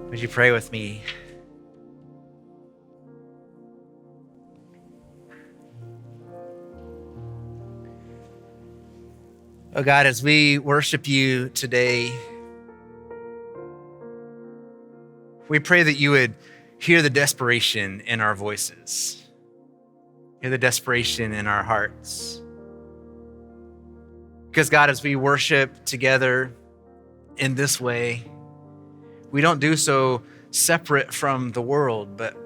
Would you pray with me? Oh God, as we worship you today, we pray that you would hear the desperation in our voices, hear the desperation in our hearts. Because God, as we worship together in this way, we don't do so separate from the world, but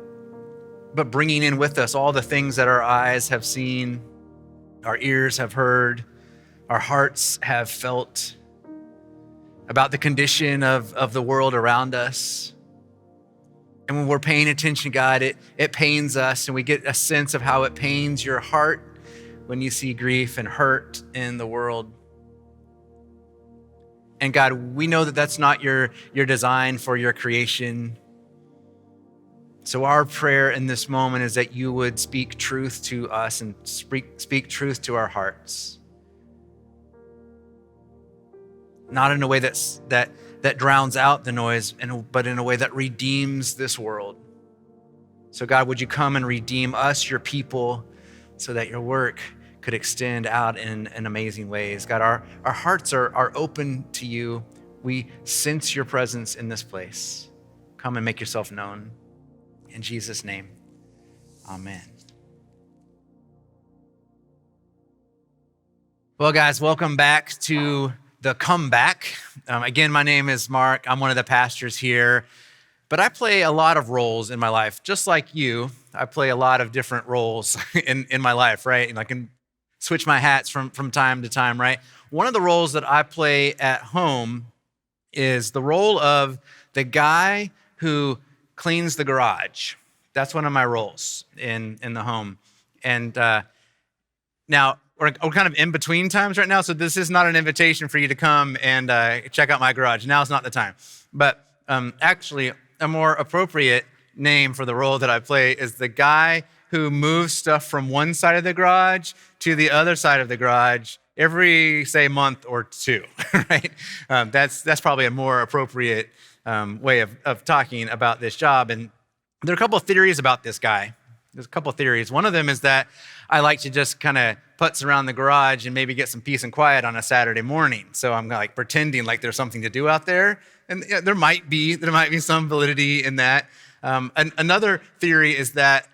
bringing in with us all the things that our eyes have seen, our ears have heard, our hearts have felt about the condition of the world around us. And when we're paying attention, God, it pains us, and we get a sense of how it pains your heart when you see grief and hurt in the world. And God, we know that that's not your design for your creation. So our prayer in this moment is that you would speak truth to us and speak truth to our hearts. Not in a way that drowns out the noise, but in a way that redeems this world. So God, would you come and redeem us, your people, so that your work could extend out in amazing ways. God, our hearts are open to you. We sense your presence in this place. Come and make yourself known. In Jesus' name, amen. Well, guys, welcome back to the comeback. Again, my name is Mark. I'm one of the pastors here, but I play a lot of roles in my life. Just like you, I play a lot of different roles in my life, right? And I can switch my hats from time to time, right? One of the roles that I play at home is the role of the guy who cleans the garage. That's one of my roles in the home. And now we're kind of in between times right now, so this is not an invitation for you to come and check out my garage. Now's not the time. But actually, a more appropriate name for the role that I play is the guy who moves stuff from one side of the garage to the other side of the garage every, say, month or two, right? That's probably a more appropriate way of talking about this job. And there are a couple of theories about this guy. There's a couple of theories. One of them is that I like to just kind of putz around the garage and maybe get some peace and quiet on a Saturday morning. So I'm like pretending like there's something to do out there. And there might be some validity in that. Another theory is that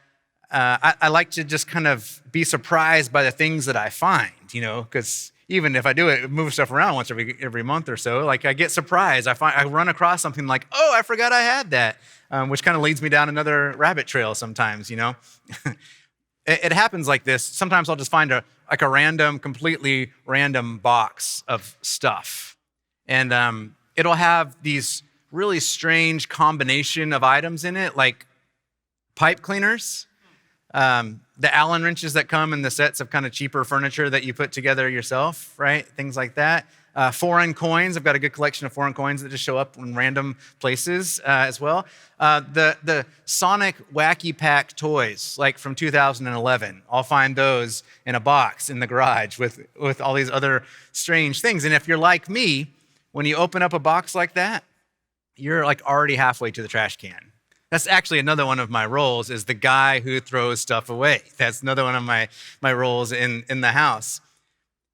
I like to just kind of be surprised by the things that I find, because even if I do it, move stuff around once every month or so, like I get surprised. I run across something like, oh, I forgot I had that, which kind of leads me down another rabbit trail sometimes, It happens like this. Sometimes I'll just find a completely random box of stuff. And it'll have these really strange combination of items in it, like pipe cleaners, the Allen wrenches that come in the sets of kind of cheaper furniture that you put together yourself, right? Things like that. Foreign coins. I've got a good collection of foreign coins that just show up in random places as well. The Sonic Wacky Pack toys, like from 2011. I'll find those in a box in the garage with all these other strange things. And if you're like me, when you open up a box like that, you're like already halfway to the trash can. That's actually another one of my roles, is the guy who throws stuff away. That's another one of my roles in the house.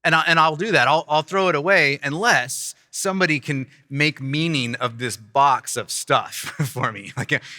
And I'll do that. I'll throw it away unless somebody can make meaning of this box of stuff for me.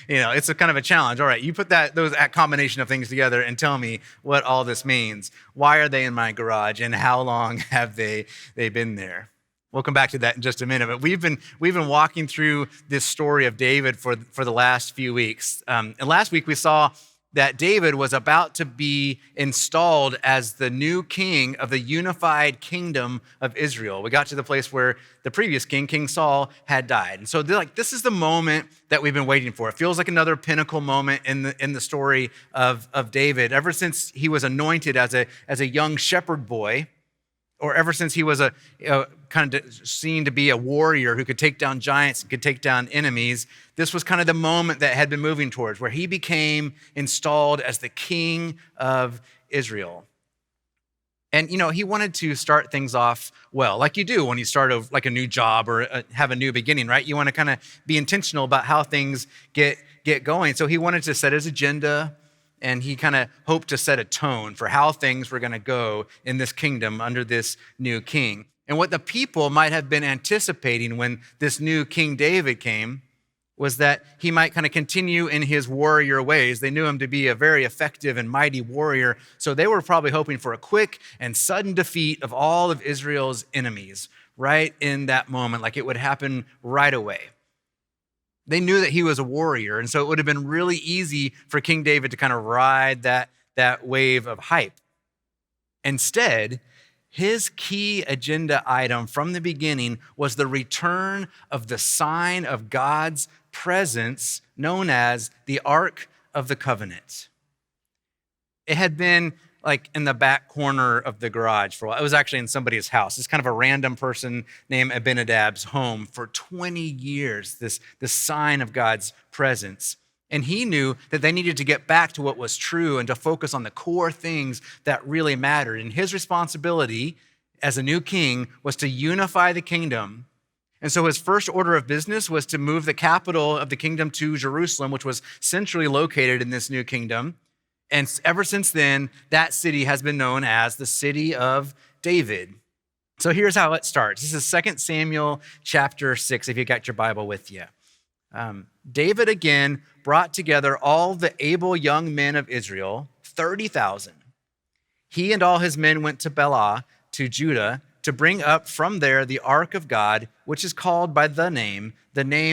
It's a kind of a challenge. All right, you put that combination of things together and tell me what all this means. Why are they in my garage, and how long have they been there? We'll come back to that in just a minute. But we've been walking through this story of David for the last few weeks. And last week we saw that David was about to be installed as the new king of the unified kingdom of Israel. We got to the place where the previous king, King Saul, had died. And so this is the moment that we've been waiting for. It feels like another pinnacle moment in the story of David. Ever since he was anointed as a young shepherd boy, or ever since he was kind of seen to be a warrior who could take down giants and could take down enemies, this was kind of the moment that had been moving towards, where he became installed as the king of Israel. And, he wanted to start things off well, like you do when you start like a new job or have a new beginning, right? You want to kind of be intentional about how things get going. So he wanted to set his agenda, and he kind of hoped to set a tone for how things were going to go in this kingdom under this new king. And what the people might have been anticipating when this new King David came was that he might kind of continue in his warrior ways. They knew him to be a very effective and mighty warrior, so they were probably hoping for a quick and sudden defeat of all of Israel's enemies right in that moment, like it would happen right away. They knew that he was a warrior, and so it would have been really easy for King David to kind of ride that wave of hype. Instead, his key agenda item from the beginning was the return of the sign of God's presence known as the Ark of the Covenant. It had been like in the back corner of the garage for a while. It was actually in somebody's house. It's kind of a random person named Abinadab's home for 20 years, this sign of God's presence. And he knew that they needed to get back to what was true and to focus on the core things that really mattered. And his responsibility as a new king was to unify the kingdom. And so his first order of business was to move the capital of the kingdom to Jerusalem, which was centrally located in this new kingdom. And ever since then, that city has been known as the city of David. So here's how it starts. This is 2 Samuel chapter 6, if you got your Bible with you. David again brought together all the able young men of Israel, 30,000. He and all his men went to Bela, to Judah, to bring up from there the ark of God, which is called by the name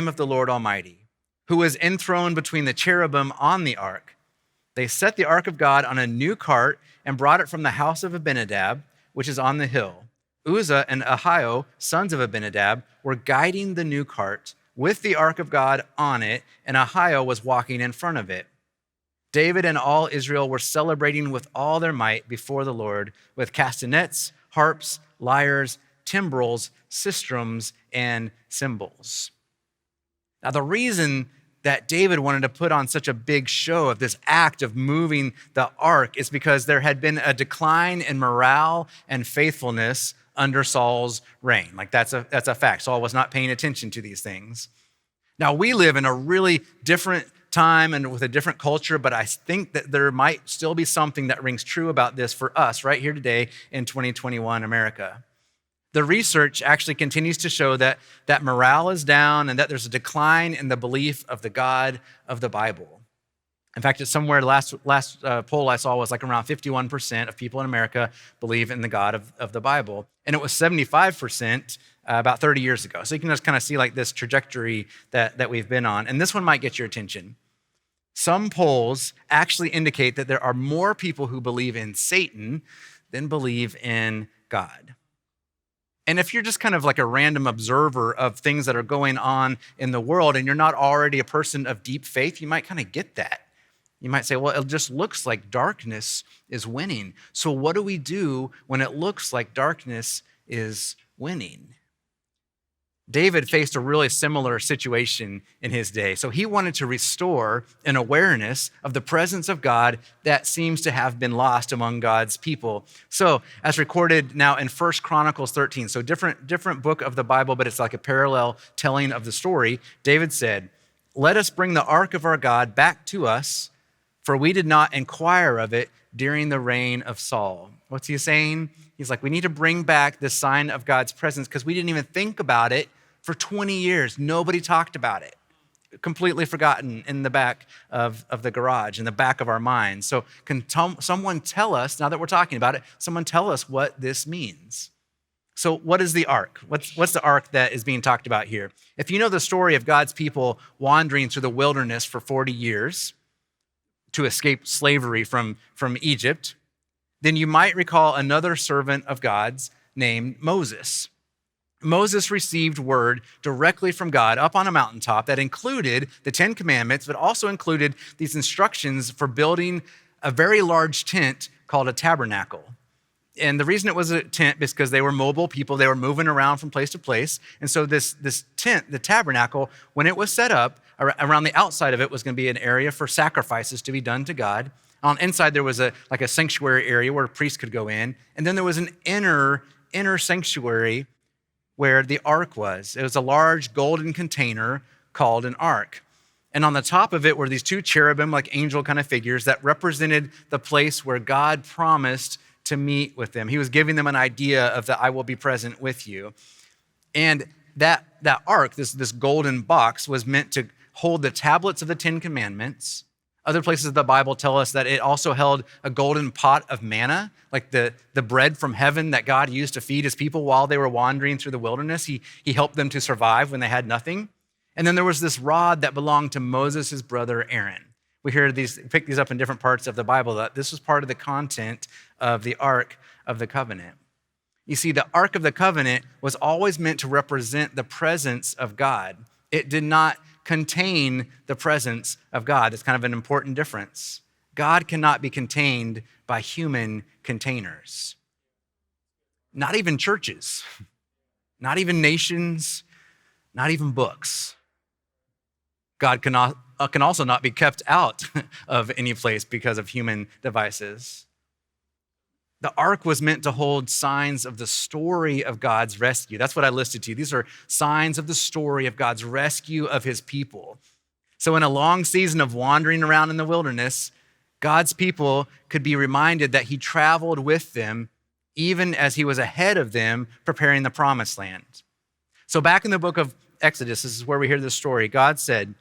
of the Lord Almighty, who was enthroned between the cherubim on the ark. They set the ark of God on a new cart and brought it from the house of Abinadab, which is on the hill. Uzzah and Ahio, sons of Abinadab, were guiding the new cart with the ark of God on it, and Ahio was walking in front of it. David and all Israel were celebrating with all their might before the Lord with castanets, harps, lyres, timbrels, sistrums, and cymbals. Now, the reason that David wanted to put on such a big show of this act of moving the ark is because there had been a decline in morale and faithfulness under Saul's reign. Like that's a fact. Saul was not paying attention to these things. Now, we live in a really different time and with a different culture, but I think that there might still be something that rings true about this for us right here today in 2021 America. The research actually continues to show that morale is down and that there's a decline in the belief of the God of the Bible. In fact, it's somewhere, last poll I saw was like around 51% of people in America believe in the God of the Bible. And it was 75% about 30 years ago. So you can just kind of see like this trajectory that we've been on. And this one might get your attention. Some polls actually indicate that there are more people who believe in Satan than believe in God. And if you're just kind of like a random observer of things that are going on in the world and you're not already a person of deep faith, you might kind of get that. You might say, well, it just looks like darkness is winning. So what do we do when it looks like darkness is winning? David faced a really similar situation in his day. So he wanted to restore an awareness of the presence of God that seems to have been lost among God's people. So as recorded now in 1 Chronicles 13, so different book of the Bible, but it's like a parallel telling of the story, David said, "Let us bring the ark of our God back to us, for we did not inquire of it during the reign of Saul." What's he saying? He's like, we need to bring back the sign of God's presence because we didn't even think about it for 20 years. Nobody talked about it. Completely forgotten in the back of the garage, in the back of our minds. So can someone tell us, now that we're talking about it, someone tell us what this means? So what is the ark? What's the ark that is being talked about here? If you know the story of God's people wandering through the wilderness for 40 years to escape slavery from Egypt, then you might recall another servant of God's named Moses. Moses received word directly from God up on a mountaintop that included the 10 Commandments, but also included these instructions for building a very large tent called a tabernacle. And the reason it was a tent is because they were mobile people. They were moving around from place to place. And so this tent, the tabernacle, when it was set up, around the outside of it was going to be an area for sacrifices to be done to God. On inside, there was a sanctuary area where priests could go in. And then there was an inner sanctuary where the ark was. It was a large golden container called an ark. And on the top of it were these two cherubim, like angel kind of figures, that represented the place where God promised to meet with them. He was giving them an idea of that I will be present with you. And that ark, this golden box, was meant to hold the tablets of the Ten Commandments. Other places of the Bible tell us that it also held a golden pot of manna, like the bread from heaven that God used to feed his people while they were wandering through the wilderness. He helped them to survive when they had nothing. And then there was this rod that belonged to Moses' brother Aaron. We pick these up in different parts of the Bible, that this was part of the content of the Ark of the Covenant. You see, the Ark of the Covenant was always meant to represent the presence of God. It did not contain the presence of God. It's kind of an important difference. God cannot be contained by human containers. Not even churches, not even nations, not even books. God can also not be kept out of any place because of human devices. The ark was meant to hold signs of the story of God's rescue. That's what I listed to you. These are signs of the story of God's rescue of his people. So in a long season of wandering around in the wilderness, God's people could be reminded that he traveled with them even as he was ahead of them preparing the promised land. So back in the book of Exodus, this is where we hear this story. God said,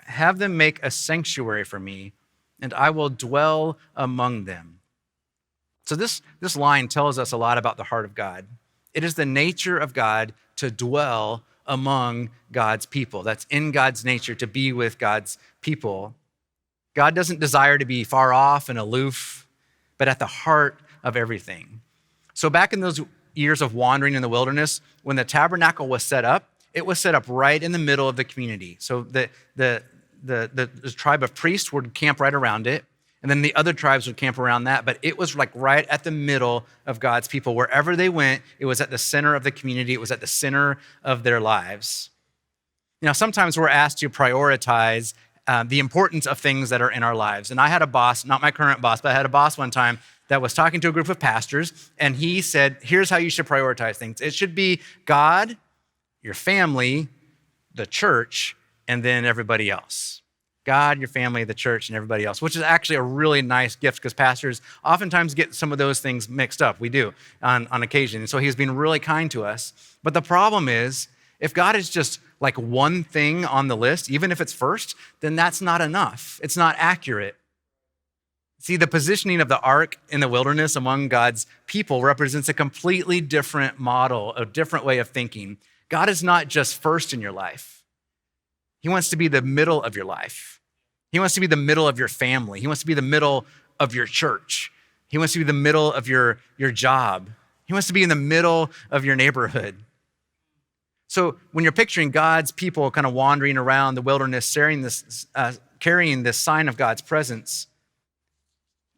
"Have them make a sanctuary for me, and I will dwell among them." So this line tells us a lot about the heart of God. It is the nature of God to dwell among God's people. That's in God's nature, to be with God's people. God doesn't desire to be far off and aloof, but at the heart of everything. So back in those years of wandering in the wilderness, when the tabernacle was set up, it was set up right in the middle of the community. So the tribe of priests would camp right around it, and then the other tribes would camp around that, but it was like right at the middle of God's people. Wherever they went, it was at the center of the community. It was at the center of their lives. You know, sometimes we're asked to prioritize the importance of things that are in our lives. And I had a boss, not my current boss, but I had a boss one time that was talking to a group of pastors, and he said, here's how you should prioritize things. It should be God, your family, the church, and then everybody else. God, your family, the church, and everybody else, which is actually a really nice gift because pastors oftentimes get some of those things mixed up. We do on occasion. And so he's been really kind to us. But the problem is, if God is just like one thing on the list, even if it's first, then that's not enough. It's not accurate. See, the positioning of the ark in the wilderness among God's people represents a completely different model, a different way of thinking. God is not just first in your life. He wants to be the middle of your life. He wants to be the middle of your family. He wants to be the middle of your church. He wants to be the middle of your job. He wants to be in the middle of your neighborhood. So when you're picturing God's people kind of wandering around the wilderness, carrying this sign of God's presence,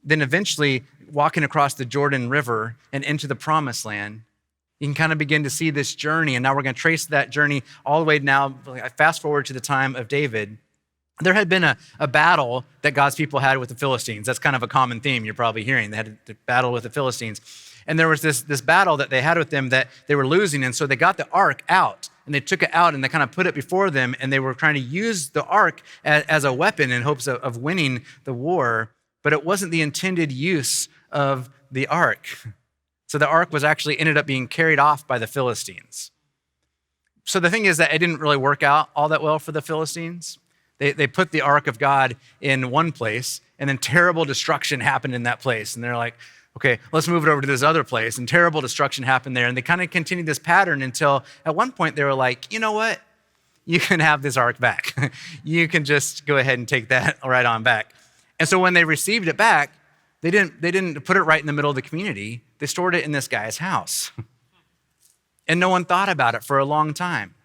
then eventually walking across the Jordan River and into the promised land, you can kind of begin to see this journey. And now we're going to trace that journey all the way now, fast forward to the time of David. There had been a battle that God's people had with the Philistines. That's kind of a common theme you're probably hearing. They had a battle with the Philistines. And there was this battle that they had with them that they were losing. And so they got the ark out, and they took it out, and they kind of put it before them, and they were trying to use the ark as a weapon in hopes of winning the war. But it wasn't the intended use of the ark. So the ark was actually ended up being carried off by the Philistines. So the thing is that it didn't really work out all that well for the Philistines. They put the ark of God in one place, and then terrible destruction happened in that place. And they're like, okay, let's move it over to this other place. And terrible destruction happened there. And they kind of continued this pattern until at one point they were like, you know what? You can have this ark back. You can just go ahead and take that right on back. And so when they received it back, they didn't put it right in the middle of the community. They stored it in this guy's house. And no one thought about it for a long time.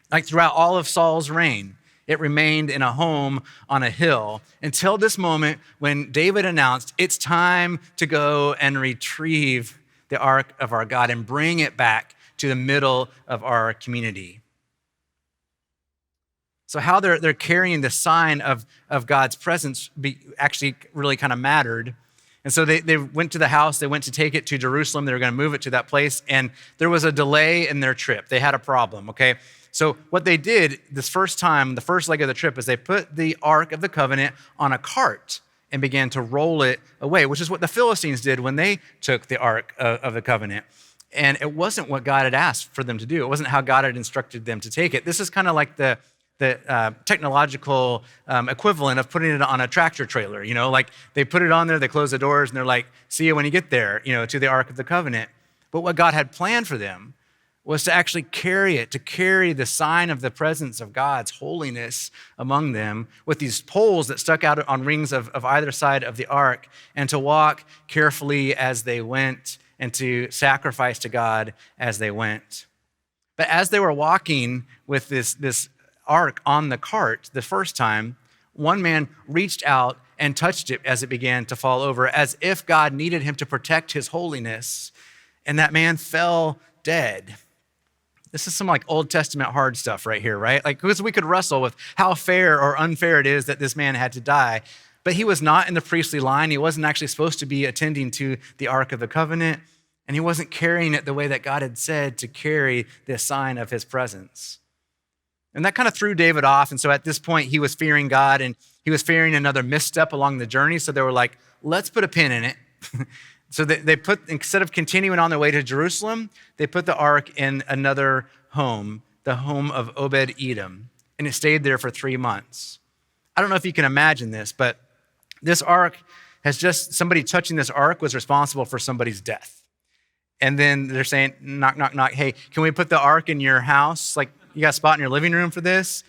Like throughout all of Saul's reign, it remained in a home on a hill until this moment when David announced, it's time to go and retrieve the ark of our God and bring it back to the middle of our community. So how they're carrying the sign of God's presence actually really kind of mattered. And so they went to the house, they went to take it to Jerusalem, they were going to move it to that place, and there was a delay in their trip. They had a problem, okay? So what they did this first time, the first leg of the trip, is they put the Ark of the Covenant on a cart and began to roll it away, which is what the Philistines did when they took the Ark of the Covenant. And it wasn't what God had asked for them to do. It wasn't how God had instructed them to take it. This is kind of like the technological equivalent of putting it on a tractor trailer. Like they put it on there, they close the doors, and they're like, see you when you get there, to the Ark of the Covenant. But what God had planned for them was to actually carry it, to carry the sign of the presence of God's holiness among them with these poles that stuck out on rings of either side of the ark, and to walk carefully as they went and to sacrifice to God as they went. But as they were walking with this ark on the cart the first time, one man reached out and touched it as it began to fall over, as if God needed him to protect his holiness, and that man fell dead. This is some like Old Testament hard stuff right here, right? Like, because we could wrestle with how fair or unfair it is that this man had to die, but he was not in the priestly line. He wasn't actually supposed to be attending to the Ark of the Covenant, and he wasn't carrying it the way that God had said to carry this sign of his presence. And that kind of threw David off. And so at this point, he was fearing God, and he was fearing another misstep along the journey. So they were like, let's put a pin in it. So they put, instead of continuing on their way to Jerusalem, they put the ark in another home, the home of Obed-Edom, and it stayed there for 3 months. I don't know if you can imagine this, but this ark somebody touching this ark was responsible for somebody's death. And then they're saying, knock, knock, knock, hey, can we put the ark in your house? Like, you got a spot in your living room for this?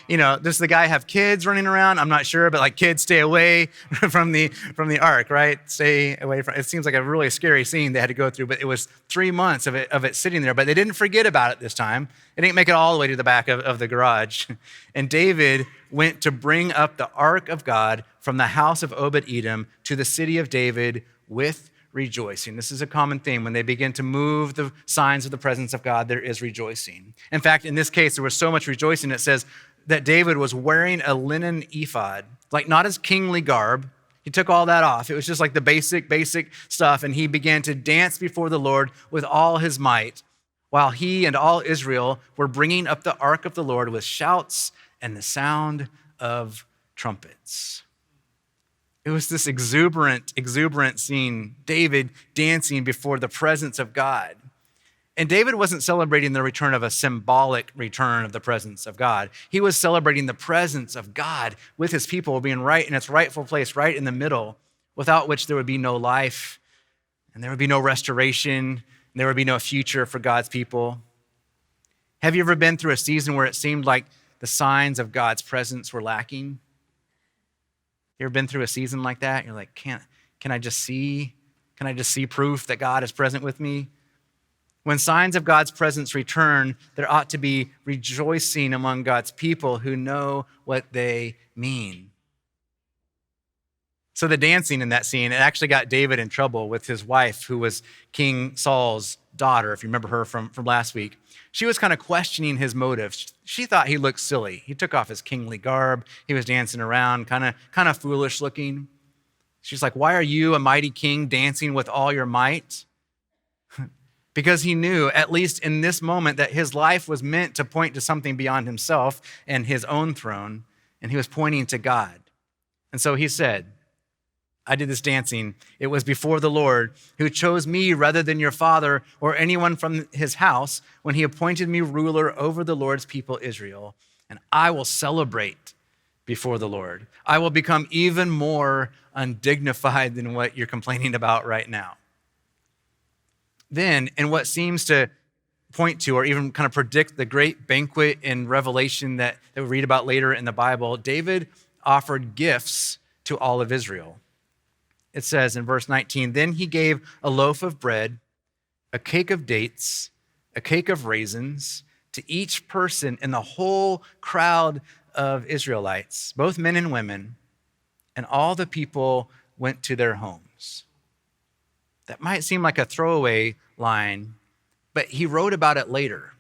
Does the guy have kids running around? I'm not sure, but like, kids, stay away from the ark, right? Stay away from it. Seems like a really scary scene they had to go through, but it was 3 months of it sitting there. But they didn't forget about it this time. It didn't make it all the way to the back of the garage. And David went to bring up the ark of God from the house of Obed-Edom to the city of David with rejoicing. This is a common theme. When they begin to move the signs of the presence of God, there is rejoicing. In fact, in this case, there was so much rejoicing, it says that David was wearing a linen ephod, like not his kingly garb. He took all that off. It was just like the basic stuff. And he began to dance before the Lord with all his might, while he and all Israel were bringing up the ark of the Lord with shouts and the sound of trumpets. It was this exuberant scene, David dancing before the presence of God. And David wasn't celebrating the return of a symbolic return of the presence of God. He was celebrating the presence of God with his people being right in its rightful place, right in the middle, without which there would be no life, and there would be no restoration, and there would be no future for God's people. Have you ever been through a season where it seemed like the signs of God's presence were lacking? You ever been through a season like that? You're like, can I just see proof that God is present with me? When signs of God's presence return, there ought to be rejoicing among God's people who know what they mean. So the dancing in that scene, it actually got David in trouble with his wife, who was King Saul's daughter, if you remember her from last week. She was kind of questioning his motives. She thought he looked silly. He took off his kingly garb. He was dancing around, kind of foolish looking. She's like, why are you, a mighty king, dancing with all your might? Because he knew, at least in this moment, that his life was meant to point to something beyond himself and his own throne, and he was pointing to God. And so he said, I did this dancing. It was before the Lord, who chose me rather than your father or anyone from his house when he appointed me ruler over the Lord's people Israel. And I will celebrate before the Lord. I will become even more undignified than what you're complaining about right now. Then, in what seems to point to or even kind of predict the great banquet in Revelation that we read about later in the Bible, David offered gifts to all of Israel. It says in verse 19, then he gave a loaf of bread, a cake of dates, a cake of raisins to each person in the whole crowd of Israelites, both men and women, and all the people went to their homes. That might seem like a throwaway line, but he wrote about it later.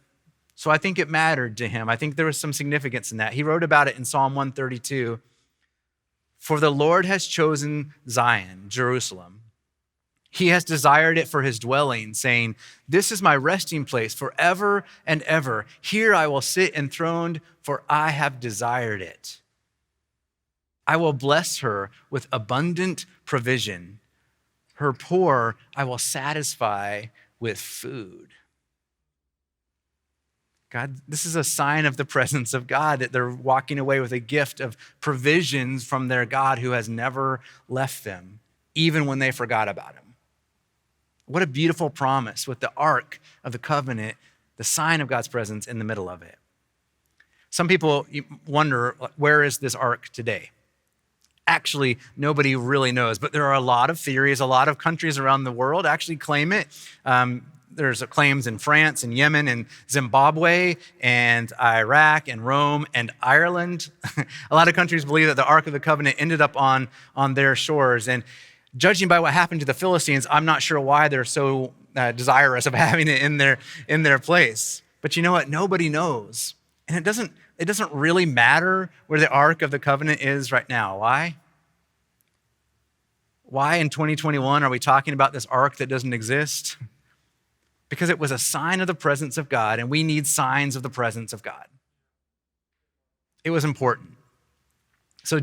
So I think it mattered to him. I think there was some significance in that. He wrote about it in Psalm 132. For the Lord has chosen Zion, Jerusalem. He has desired it for his dwelling, saying, this is my resting place forever and ever. Here I will sit enthroned, for I have desired it. I will bless her with abundant provision. Her poor I will satisfy with food. God, this is a sign of the presence of God, that they're walking away with a gift of provisions from their God who has never left them, even when they forgot about him. What a beautiful promise with the Ark of the Covenant, the sign of God's presence in the middle of it. Some people wonder, where is this Ark today? Actually, nobody really knows, but there are a lot of theories. A lot of countries around the world actually claim it. There's claims in France and Yemen and Zimbabwe and Iraq and Rome and Ireland. A lot of countries believe that the Ark of the Covenant ended up on their shores. And judging by what happened to the Philistines, I'm not sure why they're so desirous of having it in their place. But you know what? Nobody knows. And it doesn't really matter where the Ark of the Covenant is right now. Why? Why in 2021 are we talking about this Ark that doesn't exist? Because it was a sign of the presence of God, and we need signs of the presence of God. It was important. So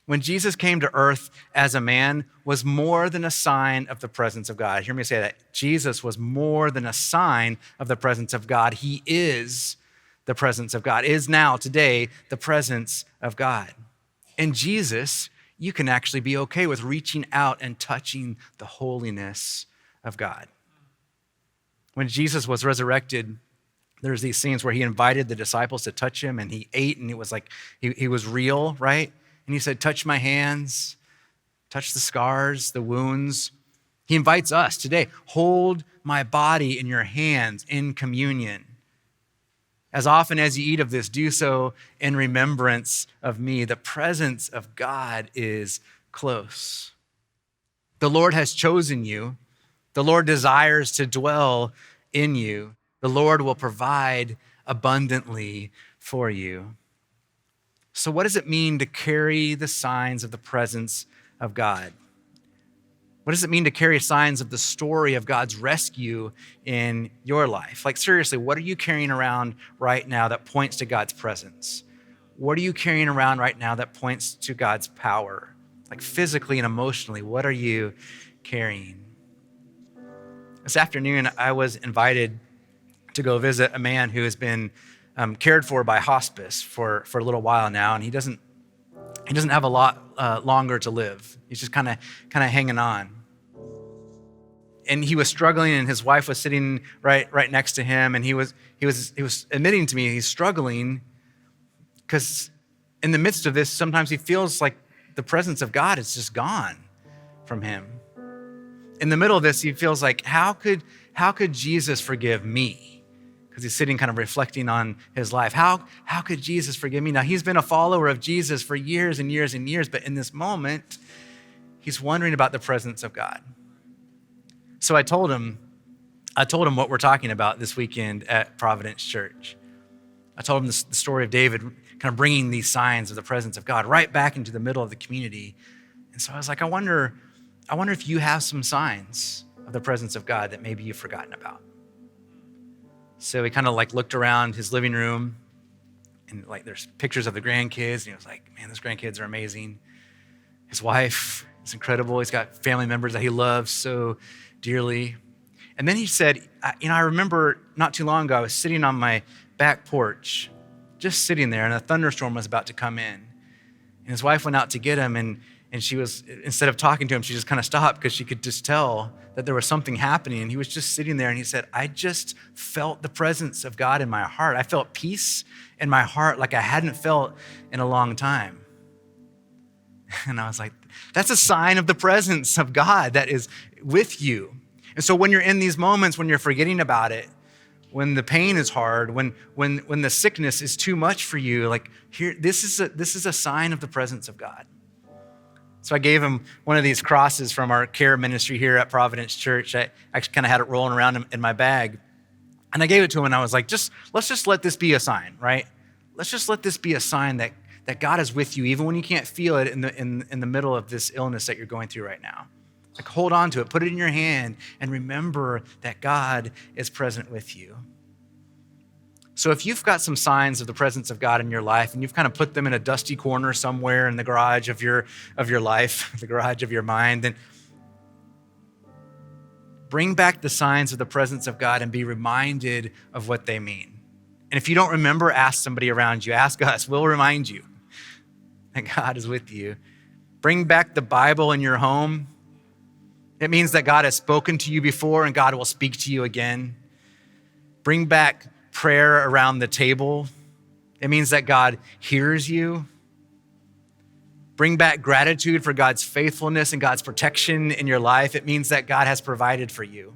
when Jesus came to earth as a man, was more than a sign of the presence of God. Hear me say that. Jesus was more than a sign of the presence of God. He is the presence of God, is now, today, the presence of God. In Jesus, you can actually be okay with reaching out and touching the holiness of God. When Jesus was resurrected, there's these scenes where he invited the disciples to touch him, and he ate, and it was like he was real, right? And he said, touch my hands, touch the scars, the wounds. He invites us today, hold my body in your hands in communion. As often as you eat of this, do so in remembrance of me. The presence of God is close. The Lord has chosen you. The Lord desires to dwell in you. The Lord will provide abundantly for you. So what does it mean to carry the signs of the presence of God? What does it mean to carry signs of the story of God's rescue in your life? Like seriously, what are you carrying around right now that points to God's presence? What are you carrying around right now that points to God's power? Like physically and emotionally, what are you carrying? This afternoon, I was invited to go visit a man who has been cared for by hospice for a little while now, and he doesn't have a lot longer to live. He's just kind of hanging on. And he was struggling, and his wife was sitting right next to him, and he was admitting to me he's struggling because in the midst of this, sometimes he feels like the presence of God is just gone from him. In the middle of this, he feels like, how could Jesus forgive me? Because he's sitting kind of reflecting on his life. How could Jesus forgive me? Now, he's been a follower of Jesus for years and years and years, but in this moment, he's wondering about the presence of God. So I told him what we're talking about this weekend at Providence Church. I told him the story of David kind of bringing these signs of the presence of God right back into the middle of the community. And so I was like, I wonder if you have some signs of the presence of God that maybe you've forgotten about. So he kind of like looked around his living room, and like there's pictures of the grandkids, and he was like, man, those grandkids are amazing. His wife is incredible. He's got family members that he loves so dearly. And then he said, I remember not too long ago, I was sitting on my back porch, just sitting there, and a thunderstorm was about to come in. And his wife went out to get him, and she was, instead of talking to him, she just kind of stopped because she could just tell that there was something happening. And he was just sitting there, and he said, I just felt the presence of God in my heart. I felt peace in my heart like I hadn't felt in a long time. And I was like, that's a sign of the presence of God that is with you. And so when you're in these moments, when you're forgetting about it, when the pain is hard, when the sickness is too much for you, like here, this is a sign of the presence of God. So I gave him one of these crosses from our care ministry here at Providence Church. I actually kind of had it rolling around in my bag. And I gave it to him and I was like, let's just let this be a sign, right? Let's just let this be a sign that God is with you, even when you can't feel it in the middle of this illness that you're going through right now. Like, hold on to it, put it in your hand, and remember that God is present with you. So if you've got some signs of the presence of God in your life and you've kind of put them in a dusty corner somewhere in the garage of your life, the garage of your mind, then bring back the signs of the presence of God and be reminded of what they mean. And if you don't remember, ask somebody around you. Ask us. We'll remind you that God is with you. Bring back the Bible in your home. It means that God has spoken to you before and God will speak to you again. Bring back prayer around the table. It means that God hears you. Bring back gratitude for God's faithfulness and God's protection in your life. It means that God has provided for you.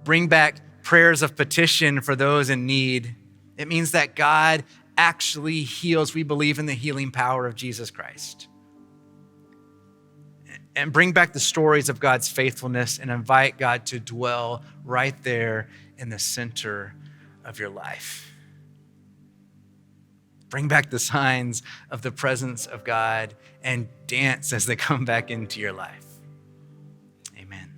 Bring back prayers of petition for those in need. It means that God actually heals. We believe in the healing power of Jesus Christ. And bring back the stories of God's faithfulness and invite God to dwell right there in the center of your life. Bring back the signs of the presence of God and dance as they come back into your life. Amen.